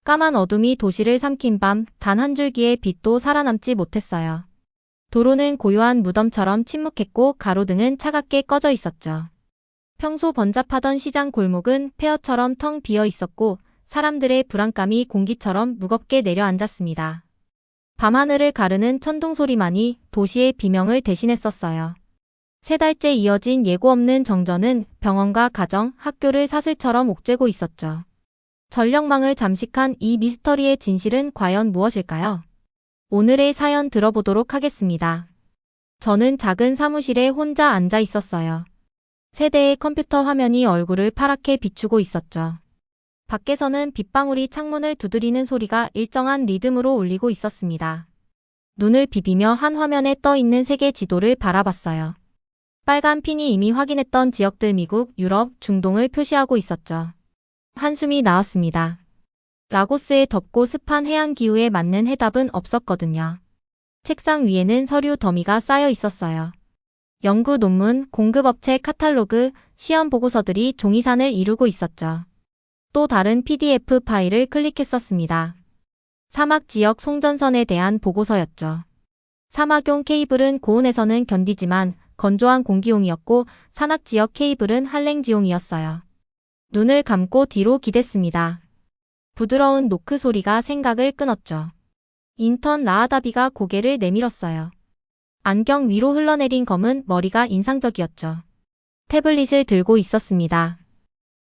까만 어둠이 도시를 삼킨 밤, 단 한 줄기의 빛도 살아남지 못했어요. 도로는 고요한 무덤처럼 침묵했고 가로등은 차갑게 꺼져 있었죠. 평소 번잡하던 시장 골목은 폐허처럼 텅 비어 있었고 사람들의 불안감이 공기처럼 무겁게 내려앉았습니다. 밤하늘을 가르는 천둥 소리만이 도시의 비명을 대신했었어요. 3달째 이어진 예고 없는 정전은 병원과 가정, 학교를 사슬처럼 옥죄고 있었죠. 전력망을 잠식한 이 미스터리의 진실은 과연 무엇일까요? 오늘의 사연 들어보도록 하겠습니다. 저는 작은 사무실에 혼자 앉아 있었어요. 세대의 컴퓨터 화면이 얼굴을 파랗게 비추고 있었죠. 밖에서는 빗방울이 창문을 두드리는 소리가 일정한 리듬으로 울리고 있었습니다. 눈을 비비며 한 화면에 떠 있는 세계 지도를 바라봤어요. 빨간 핀이 이미 확인했던 지역들 미국, 유럽, 중동을 표시하고 있었죠. 한숨이 나왔습니다. 라고스의 덥고 습한 해안 기후에 맞는 해답은 없었거든요. 책상 위에는 서류 더미가 쌓여 있었어요. 연구 논문, 공급업체 카탈로그, 시험 보고서들이 종이산을 이루고 있었죠. 또 다른 PDF 파일을 클릭했었습니다. 사막 지역 송전선에 대한 보고서였죠. 사막용 케이블은 고온에서는 견디지만 건조한 공기용이었고 산악 지역 케이블은 한랭지용이었어요. 눈을 감고 뒤로 기댔습니다. 부드러운 노크 소리가 생각을 끊었죠. 인턴 라아다비가 고개를 내밀었어요. 안경 위로 흘러내린 검은 머리가 인상적이었죠. 태블릿을 들고 있었습니다.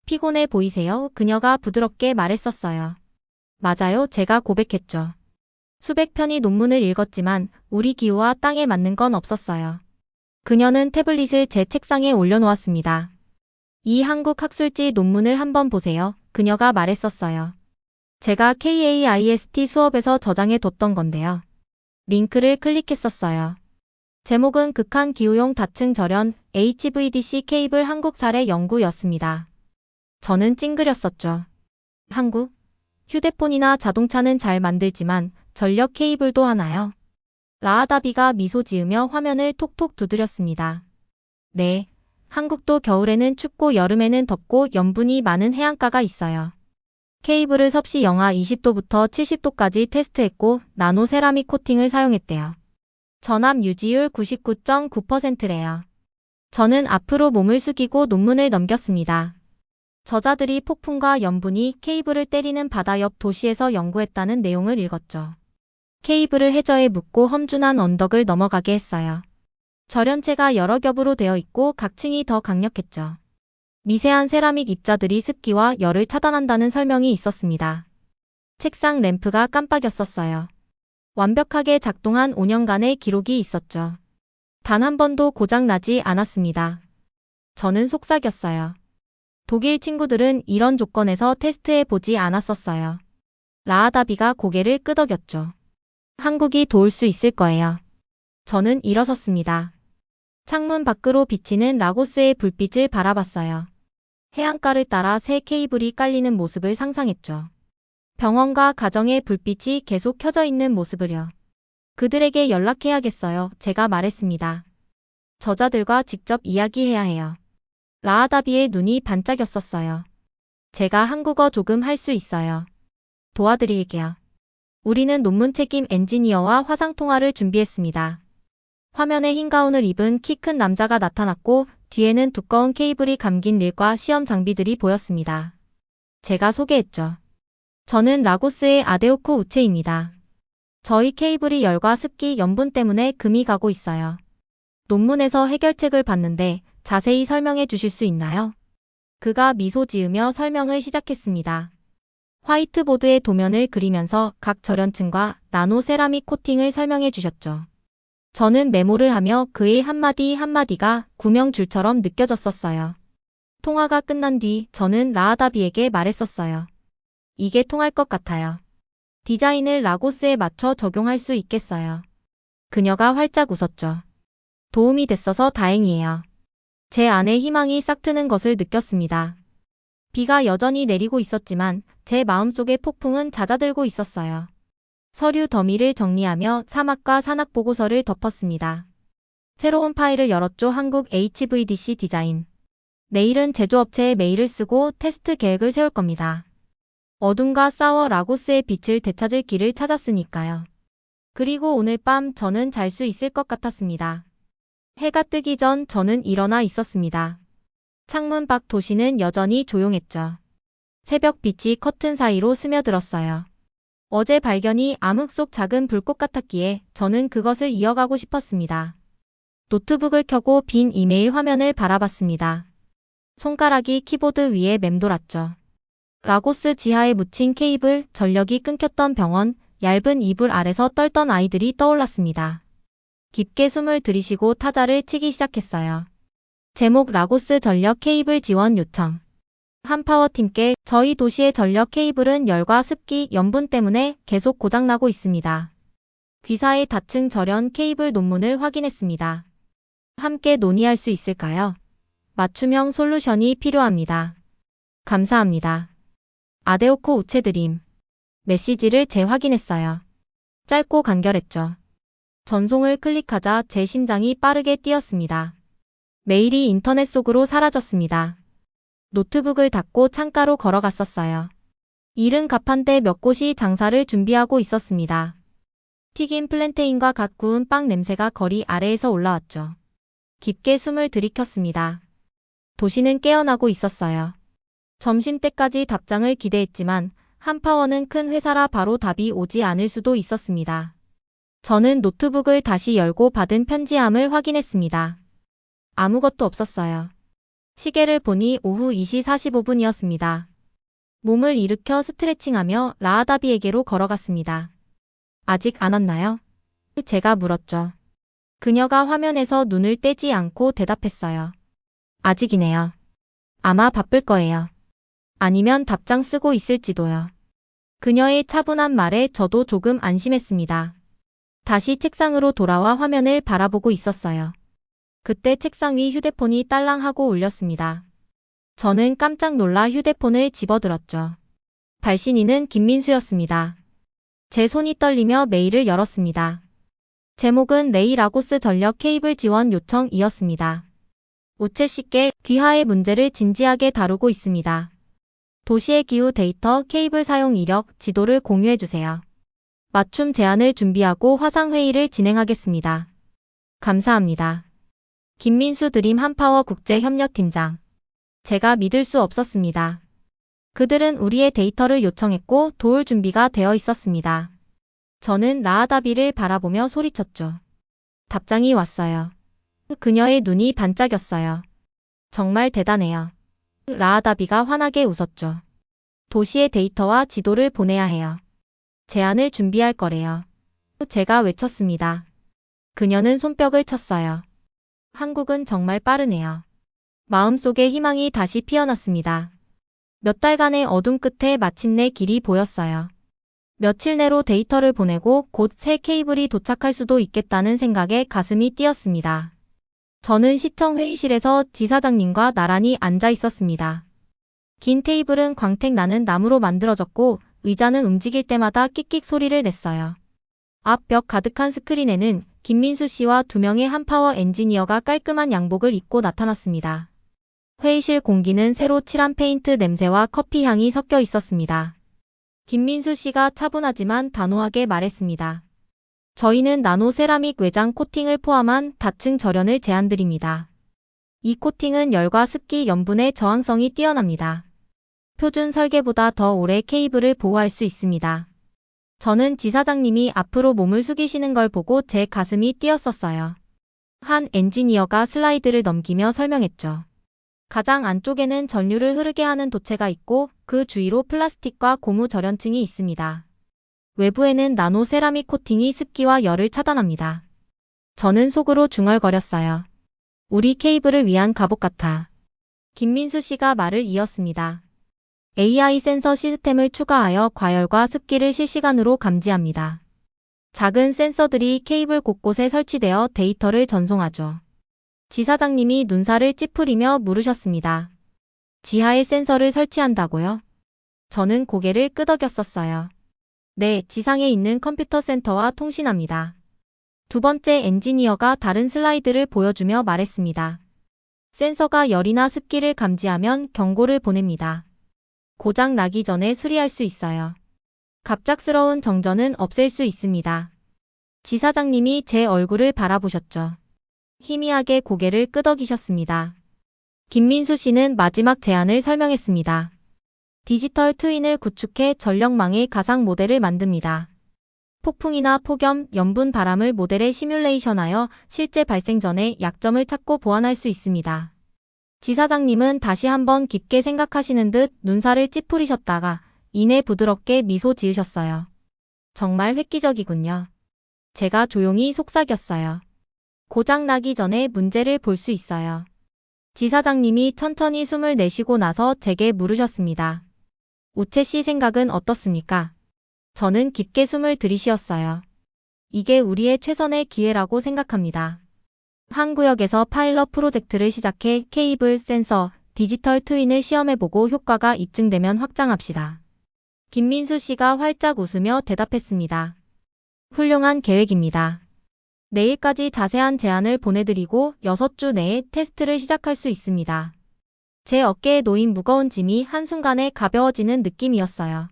피곤해 보이세요? 그녀가 부드럽게 말했었어요. 맞아요, 제가 고백했죠. 수백 편의 논문을 읽었지만 우리 기후와 땅에 맞는 건 없었어요. 그녀는 태블릿을 제 책상에 올려놓았습니다. 이 한국 학술지 논문을 한번 보세요. 그녀가 말했었어요. 제가 KAIST 수업에서 저장해 뒀던 건데요. 링크를 클릭했었어요. 제목은 극한 기후용 다층 절연 HVDC 케이블 한국 사례 연구였습니다. 저는 찡그렸었죠. 한국? 휴대폰이나 자동차는 잘 만들지만 전력 케이블도 하나요? 라아다비가 미소 지으며 화면을 톡톡 두드렸습니다. 네. 한국도 겨울에는 춥고 여름에는 덥고 염분이 많은 해안가가 있어요. 케이블을 섭씨 영하 20도부터 70도까지 테스트했고 나노 세라믹 코팅을 사용했대요. 전압 유지율 99.9%래요. 저는 앞으로 몸을 숙이고 논문을 넘겼습니다. 저자들이 폭풍과 염분이 케이블을 때리는 바다 옆 도시에서 연구했다는 내용을 읽었죠. 케이블을 해저에 묶고 험준한 언덕을 넘어가게 했어요. 절연체가 여러 겹으로 되어 있고 각 층이 더 강력했죠. 미세한 세라믹 입자들이 습기와 열을 차단한다는 설명이 있었습니다. 책상 램프가 깜빡였었어요. 완벽하게 작동한 5년간의 기록이 있었죠. 단 한 번도 고장나지 않았습니다. 저는 속삭였어요. 독일 친구들은 이런 조건에서 테스트해 보지 않았었어요. 라아다비가 고개를 끄덕였죠. 한국이 도울 수 있을 거예요. 저는 일어섰습니다. 창문 밖으로 비치는 라고스의 불빛을 바라봤어요. 해안가를 따라 새 케이블이 깔리는 모습을 상상했죠. 병원과 가정의 불빛이 계속 켜져 있는 모습을요. 그들에게 연락해야겠어요. 제가 말했습니다. 저자들과 직접 이야기해야 해요. 라아다비의 눈이 반짝였었어요. 제가 한국어 조금 할 수 있어요. 도와드릴게요. 우리는 논문 책임 엔지니어와 화상통화를 준비했습니다. 화면에 흰 가운을 입은 키 큰 남자가 나타났고 뒤에는 두꺼운 케이블이 감긴 릴과 시험 장비들이 보였습니다. 제가 소개했죠. 저는 라고스의 아데오코 우체입니다. 저희 케이블이 열과 습기, 염분 때문에 금이 가고 있어요. 논문에서 해결책을 봤는데 자세히 설명해 주실 수 있나요? 그가 미소 지으며 설명을 시작했습니다. 화이트보드에 도면을 그리면서 각 절연층과 나노 세라믹 코팅을 설명해 주셨죠. 저는 메모를 하며 그의 한마디 한마디가 구명줄처럼 느껴졌었어요. 통화가 끝난 뒤 저는 라아다비에게 말했었어요. 이게 통할 것 같아요. 디자인을 라고스에 맞춰 적용할 수 있겠어요. 그녀가 활짝 웃었죠. 도움이 됐어서 다행이에요. 제 안에 희망이 싹트는 것을 느꼈습니다. 비가 여전히 내리고 있었지만 제 마음속의 폭풍은 잦아들고 있었어요. 서류 더미를 정리하며 사막과 산악 보고서를 덮었습니다. 새로운 파일을 열었죠. 한국 HVDC 디자인. 내일은 제조업체에 메일을 쓰고 테스트 계획을 세울 겁니다. 어둠과 싸워 라고스의 빛을 되찾을 길을 찾았으니까요. 그리고 오늘 밤 저는 잘 수 있을 것 같았습니다. 해가 뜨기 전 저는 일어나 있었습니다. 창문 밖 도시는 여전히 조용했죠. 새벽 빛이 커튼 사이로 스며들었어요. 어제 발견이 암흑 속 작은 불꽃 같았기에 저는 그것을 이어가고 싶었습니다. 노트북을 켜고 빈 이메일 화면을 바라봤습니다. 손가락이 키보드 위에 맴돌았죠. 라고스 지하에 묻힌 케이블, 전력이 끊겼던 병원, 얇은 이불 아래서 떨던 아이들이 떠올랐습니다. 깊게 숨을 들이쉬고 타자를 치기 시작했어요. 제목 라고스 전력 케이블 지원 요청. 한파워팀께 저희 도시의 전력 케이블은 열과 습기, 염분 때문에 계속 고장나고 있습니다. 귀사의 다층 절연 케이블 논문을 확인했습니다. 함께 논의할 수 있을까요? 맞춤형 솔루션이 필요합니다. 감사합니다. 아데오코 우체드림. 메시지를 재확인했어요. 짧고 간결했죠. 전송을 클릭하자 제 심장이 빠르게 뛰었습니다. 메일이 인터넷 속으로 사라졌습니다. 노트북을 닫고 창가로 걸어갔었어요. 이른 가판대 몇 곳이 장사를 준비하고 있었습니다. 튀긴 플랜테인과 갓 구운 빵 냄새가 거리 아래에서 올라왔죠. 깊게 숨을 들이켰습니다. 도시는 깨어나고 있었어요. 점심때까지 답장을 기대했지만 한파원은 큰 회사라 바로 답이 오지 않을 수도 있었습니다. 저는 노트북을 다시 열고 받은 편지함을 확인했습니다. 아무것도 없었어요. 시계를 보니 오후 2시 45분이었습니다. 몸을 일으켜 스트레칭하며 라아다비에게로 걸어갔습니다. 아직 안 왔나요? 제가 물었죠. 그녀가 화면에서 눈을 떼지 않고 대답했어요. 아직이네요. 아마 바쁠 거예요. 아니면 답장 쓰고 있을지도요. 그녀의 차분한 말에 저도 조금 안심했습니다. 다시 책상으로 돌아와 화면을 바라보고 있었어요. 그때 책상 위 휴대폰이 딸랑하고 울렸습니다. 저는 깜짝 놀라 휴대폰을 집어들었죠. 발신인은 김민수였습니다. 제 손이 떨리며 메일을 열었습니다. 제목은 레이 라고스 전력 케이블 지원 요청이었습니다. 우체 씨께 귀하의 문제를 진지하게 다루고 있습니다. 도시의 기후 데이터, 케이블 사용 이력, 지도를 공유해주세요. 맞춤 제안을 준비하고 화상회의를 진행하겠습니다. 감사합니다. 김민수 드림 한파워 국제협력팀장. 제가 믿을 수 없었습니다. 그들은 우리의 데이터를 요청했고 도울 준비가 되어 있었습니다. 저는 라아다비를 바라보며 소리쳤죠. 답장이 왔어요. 그녀의 눈이 반짝였어요. 정말 대단해요. 라아다비가 환하게 웃었죠. 도시의 데이터와 지도를 보내야 해요. 제안을 준비할 거래요. 제가 외쳤습니다. 그녀는 손뼉을 쳤어요. 한국은 정말 빠르네요. 마음속에 희망이 다시 피어났습니다. 몇 달간의 어둠 끝에 마침내 길이 보였어요. 며칠 내로 데이터를 보내고 곧 새 케이블이 도착할 수도 있겠다는 생각에 가슴이 뛰었습니다. 저는 시청 회의실에서 지사장님과 나란히 앉아 있었습니다. 긴 테이블은 광택 나는 나무로 만들어졌고 의자는 움직일 때마다 끽끽 소리를 냈어요. 앞 벽 가득한 스크린에는 김민수 씨와 2명의 한파워 엔지니어가 깔끔한 양복을 입고 나타났습니다. 회의실 공기는 새로 칠한 페인트 냄새와 커피 향이 섞여 있었습니다. 김민수 씨가 차분하지만 단호하게 말했습니다. 저희는 나노 세라믹 외장 코팅을 포함한 다층 절연을 제안드립니다. 이 코팅은 열과 습기, 염분의 저항성이 뛰어납니다. 표준 설계보다 더 오래 케이블을 보호할 수 있습니다. 저는 지사장님이 앞으로 몸을 숙이시는 걸 보고 제 가슴이 뛰었었어요. 한 엔지니어가 슬라이드를 넘기며 설명했죠. 가장 안쪽에는 전류를 흐르게 하는 도체가 있고 그 주위로 플라스틱과 고무 절연층이 있습니다. 외부에는 나노 세라믹 코팅이 습기와 열을 차단합니다. 저는 속으로 중얼거렸어요. 우리 케이블을 위한 갑옷 같아. 김민수 씨가 말을 이었습니다. AI 센서 시스템을 추가하여 과열과 습기를 실시간으로 감지합니다. 작은 센서들이 케이블 곳곳에 설치되어 데이터를 전송하죠. 지사장님이 눈살을 찌푸리며 물으셨습니다. 지하에 센서를 설치한다고요? 저는 고개를 끄덕였었어요. 네, 지상에 있는 컴퓨터 센터와 통신합니다. 두 번째 엔지니어가 다른 슬라이드를 보여주며 말했습니다. 센서가 열이나 습기를 감지하면 경고를 보냅니다. 고장 나기 전에 수리할 수 있어요. 갑작스러운 정전은 없앨 수 있습니다. 지사장님이 제 얼굴을 바라보셨죠. 희미하게 고개를 끄덕이셨습니다. 김민수 씨는 마지막 제안을 설명했습니다. 디지털 트윈을 구축해 전력망의 가상 모델을 만듭니다. 폭풍이나 폭염, 연분 바람을 모델에 시뮬레이션하여 실제 발생 전에 약점을 찾고 보완할 수 있습니다. 지사장님은 다시 한번 깊게 생각하시는 듯 눈살을 찌푸리셨다가 이내 부드럽게 미소 지으셨어요. 정말 획기적이군요. 제가 조용히 속삭였어요. 고장 나기 전에 문제를 볼 수 있어요. 지사장님이 천천히 숨을 내쉬고 나서 제게 물으셨습니다. 우채 씨 생각은 어떻습니까? 저는 깊게 숨을 들이쉬었어요. 이게 우리의 최선의 기회라고 생각합니다. 한 구역에서 파일럿 프로젝트를 시작해 케이블, 센서, 디지털 트윈을 시험해보고 효과가 입증되면 확장합시다. 김민수 씨가 활짝 웃으며 대답했습니다. 훌륭한 계획입니다. 내일까지 자세한 제안을 보내드리고 6주 내에 테스트를 시작할 수 있습니다. 제 어깨에 놓인 무거운 짐이 한순간에 가벼워지는 느낌이었어요.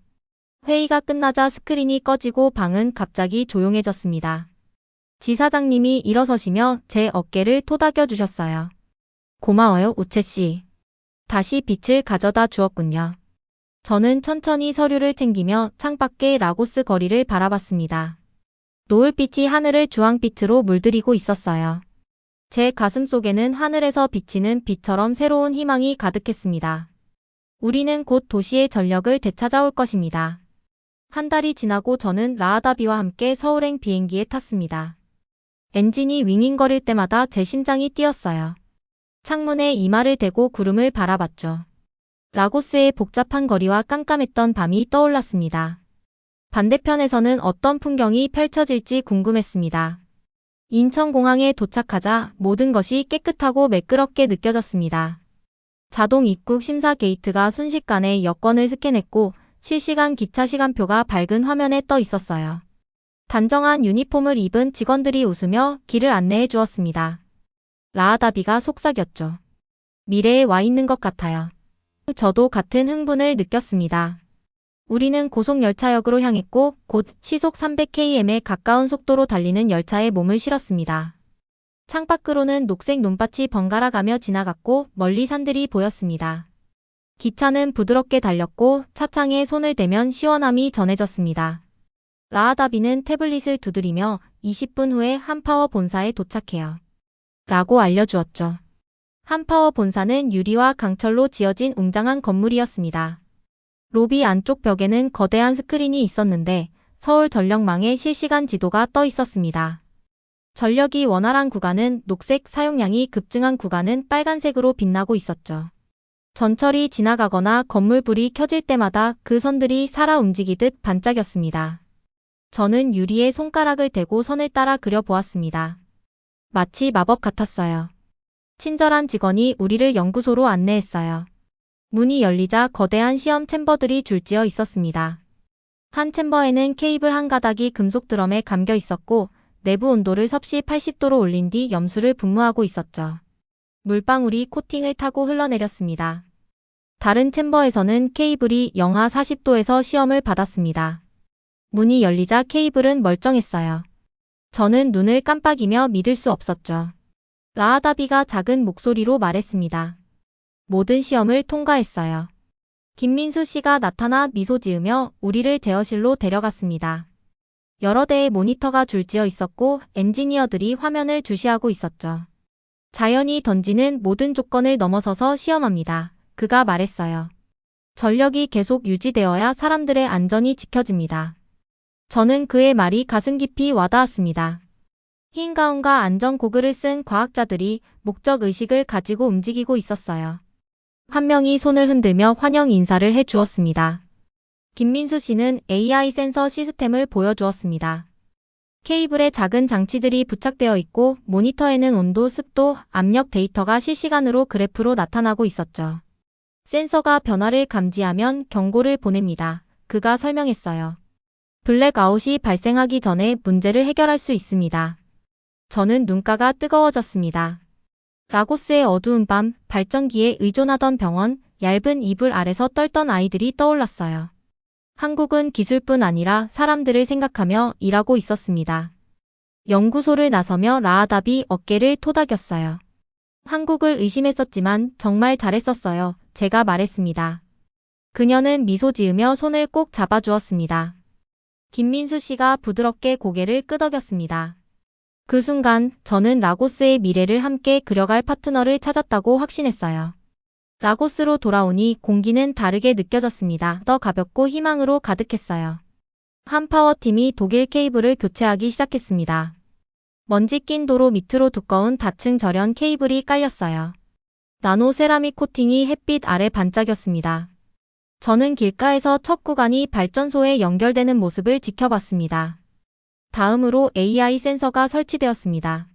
회의가 끝나자 스크린이 꺼지고 방은 갑자기 조용해졌습니다. 지사장님이 일어서시며 제 어깨를 토닥여 주셨어요. 고마워요, 우채 씨. 다시 빛을 가져다 주었군요. 저는 천천히 서류를 챙기며 창밖의 라고스 거리를 바라봤습니다. 노을빛이 하늘을 주황빛으로 물들이고 있었어요. 제 가슴 속에는 하늘에서 비치는 빛처럼 새로운 희망이 가득했습니다. 우리는 곧 도시의 전력을 되찾아올 것입니다. 한 달이 지나고 저는 라하다비와 함께 서울행 비행기에 탔습니다. 엔진이 윙윙거릴 때마다 제 심장이 뛰었어요. 창문에 이마를 대고 구름을 바라봤죠. 라고스의 복잡한 거리와 깜깜했던 밤이 떠올랐습니다. 반대편에서는 어떤 풍경이 펼쳐질지 궁금했습니다. 인천공항에 도착하자 모든 것이 깨끗하고 매끄럽게 느껴졌습니다. 자동 입국 심사 게이트가 순식간에 여권을 스캔했고 실시간 기차 시간표가 밝은 화면에 떠 있었어요. 단정한 유니폼을 입은 직원들이 웃으며 길을 안내해 주었습니다. 라하다비가 속삭였죠. 미래에 와 있는 것 같아요. 저도 같은 흥분을 느꼈습니다. 우리는 고속열차역으로 향했고 곧 시속 300km에 가까운 속도로 달리는 열차에 몸을 실었습니다. 창밖으로는 녹색 논밭이 번갈아 가며 지나갔고 멀리 산들이 보였습니다. 기차는 부드럽게 달렸고 차창에 손을 대면 시원함이 전해졌습니다. 라하다비는 태블릿을 두드리며 20분 후에 한파워 본사에 도착해요. 라고 알려주었죠. 한파워 본사는 유리와 강철로 지어진 웅장한 건물이었습니다. 로비 안쪽 벽에는 거대한 스크린이 있었는데 서울 전력망의 실시간 지도가 떠 있었습니다. 전력이 원활한 구간은 녹색, 사용량이 급증한 구간은 빨간색으로 빛나고 있었죠. 전철이 지나가거나 건물 불이 켜질 때마다 그 선들이 살아 움직이듯 반짝였습니다. 저는 유리에 손가락을 대고 선을 따라 그려보았습니다. 마치 마법 같았어요. 친절한 직원이 우리를 연구소로 안내했어요. 문이 열리자 거대한 시험 챔버들이 줄지어 있었습니다. 한 챔버에는 케이블 한 가닥이 금속 드럼에 감겨 있었고 내부 온도를 섭씨 80도로 올린 뒤 염수를 분무하고 있었죠. 물방울이 코팅을 타고 흘러내렸습니다. 다른 챔버에서는 케이블이 영하 40도에서 시험을 받았습니다. 문이 열리자 케이블은 멀쩡했어요. 저는 눈을 깜빡이며 믿을 수 없었죠. 라하다비가 작은 목소리로 말했습니다. 모든 시험을 통과했어요. 김민수 씨가 나타나 미소 지으며 우리를 제어실로 데려갔습니다. 여러 대의 모니터가 줄지어 있었고 엔지니어들이 화면을 주시하고 있었죠. 자연이 던지는 모든 조건을 넘어서서 시험합니다. 그가 말했어요. 전력이 계속 유지되어야 사람들의 안전이 지켜집니다. 저는 그의 말이 가슴 깊이 와닿았습니다. 흰 가운과 안전 고글을 쓴 과학자들이 목적의식을 가지고 움직이고 있었어요. 한 명이 손을 흔들며 환영 인사를 해 주었습니다. 김민수 씨는 AI 센서 시스템을 보여주었습니다. 케이블에 작은 장치들이 부착되어 있고 모니터에는 온도, 습도, 압력 데이터가 실시간으로 그래프로 나타나고 있었죠. 센서가 변화를 감지하면 경고를 보냅니다. 그가 설명했어요. 블랙아웃이 발생하기 전에 문제를 해결할 수 있습니다. 저는 눈가가 뜨거워졌습니다. 라고스의 어두운 밤, 발전기에 의존하던 병원, 얇은 이불 아래서 떨던 아이들이 떠올랐어요. 한국은 기술뿐 아니라 사람들을 생각하며 일하고 있었습니다. 연구소를 나서며 라하답이 어깨를 토닥였어요. 한국을 의심했었지만 정말 잘했었어요. 제가 말했습니다. 그녀는 미소 지으며 손을 꼭 잡아주었습니다. 김민수 씨가 부드럽게 고개를 끄덕였습니다. 그 순간 저는 라고스의 미래를 함께 그려갈 파트너를 찾았다고 확신했어요. 라고스로 돌아오니 공기는 다르게 느껴졌습니다. 더 가볍고 희망으로 가득했어요. 한파워팀이 독일 케이블을 교체하기 시작했습니다. 먼지 낀 도로 밑으로 두꺼운 다층 절연 케이블이 깔렸어요. 나노 세라믹 코팅이 햇빛 아래 반짝였습니다. 저는 길가에서 첫 구간이 발전소에 연결되는 모습을 지켜봤습니다. 다음으로 AI 센서가 설치되었습니다.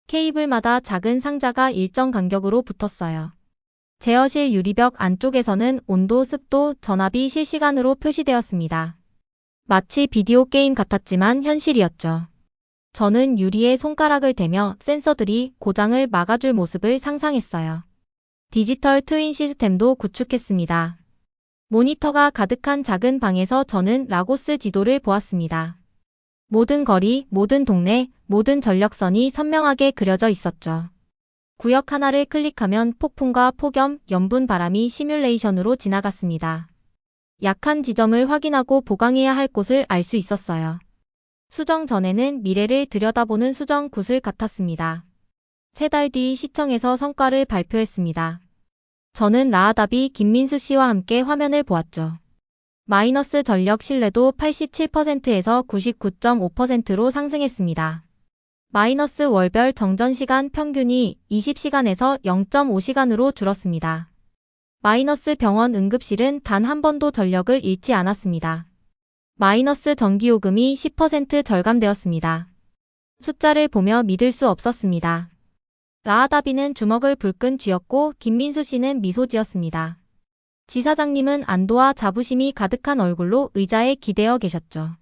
케이블마다 작은 상자가 일정 간격으로 붙었어요. 제어실 유리벽 안쪽에서는 온도, 습도, 전압이 실시간으로 표시되었습니다. 마치 비디오 게임 같았지만 현실이었죠. 저는 유리에 손가락을 대며 센서들이 고장을 막아줄 모습을 상상했어요. 디지털 트윈 시스템도 구축했습니다. 모니터가 가득한 작은 방에서 저는 라고스 지도를 보았습니다. 모든 거리, 모든 동네, 모든 전력선이 선명하게 그려져 있었죠. 구역 하나를 클릭하면 폭풍과 폭염, 연분 바람이 시뮬레이션으로 지나갔습니다. 약한 지점을 확인하고 보강해야 할 곳을 알 수 있었어요. 수정 전에는 미래를 들여다보는 수정 구슬 같았습니다. 3달 뒤 시청에서 성과를 발표했습니다. 저는 라하답이 김민수 씨와 함께 화면을 보았죠. 마이너스 전력 신뢰도 87%에서 99.5%로 상승했습니다. 마이너스 월별 정전 시간 평균이 20시간에서 0.5시간으로 줄었습니다. 마이너스 병원 응급실은 단 한 번도 전력을 잃지 않았습니다. 마이너스 전기요금이 10% 절감되었습니다. 숫자를 보며 믿을 수 없었습니다. 라하다비는 주먹을 불끈 쥐었고 김민수 씨는 미소 지었습니다. 지사장님은 안도와 자부심이 가득한 얼굴로 의자에 기대어 계셨죠.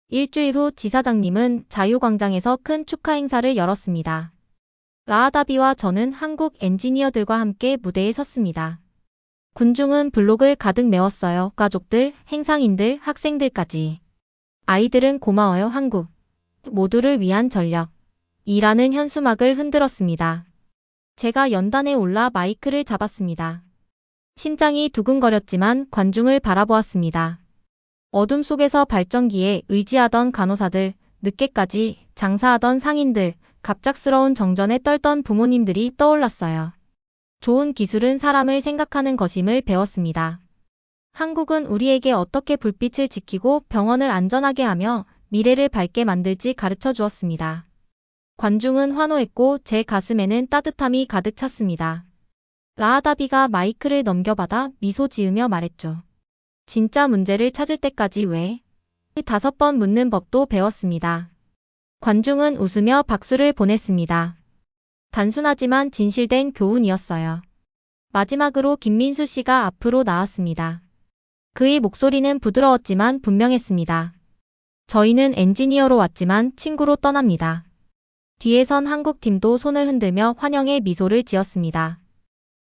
일주일 후 지사장님은 자유광장에서 큰 축하 행사를 열었습니다. 라하다비와 저는 한국 엔지니어들과 함께 무대에 섰습니다. 군중은 블록을 가득 메웠어요. 가족들, 행상인들, 학생들까지. 아이들은 고마워요 한국. 모두를 위한 전력. 이라는 현수막을 흔들었습니다. 제가 연단에 올라 마이크를 잡았습니다. 심장이 두근거렸지만 관중을 바라보았습니다. 어둠 속에서 발전기에 의지하던 간호사들, 늦게까지 장사하던 상인들, 갑작스러운 정전에 떨던 부모님들이 떠올랐어요. 좋은 기술은 사람을 생각하는 것임을 배웠습니다. 한국은 우리에게 어떻게 불빛을 지키고 병원을 안전하게 하며 미래를 밝게 만들지 가르쳐 주었습니다. 관중은 환호했고 제 가슴에는 따뜻함이 가득 찼습니다. 라하다비가 마이크를 넘겨받아 미소 지으며 말했죠. 진짜 문제를 찾을 때까지 왜? 5번 묻는 법도 배웠습니다. 관중은 웃으며 박수를 보냈습니다. 단순하지만 진실된 교훈이었어요. 마지막으로 김민수 씨가 앞으로 나왔습니다. 그의 목소리는 부드러웠지만 분명했습니다. 저희는 엔지니어로 왔지만 친구로 떠납니다. 뒤에선 한국팀도 손을 흔들며 환영의 미소를 지었습니다.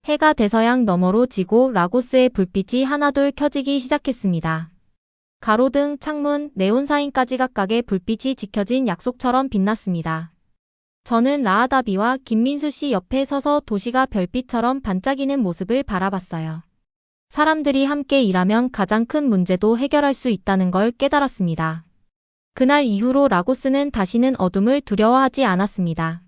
해가 대서양 너머로 지고 라고스의 불빛이 하나둘 켜지기 시작했습니다. 가로등, 창문, 네온 사인까지 각각의 불빛이 지켜진 약속처럼 빛났습니다. 저는 라하다비와 김민수 씨 옆에 서서 도시가 별빛처럼 반짝이는 모습을 바라봤어요. 사람들이 함께 일하면 가장 큰 문제도 해결할 수 있다는 걸 깨달았습니다. 그날 이후로 라고스는 다시는 어둠을 두려워하지 않았습니다.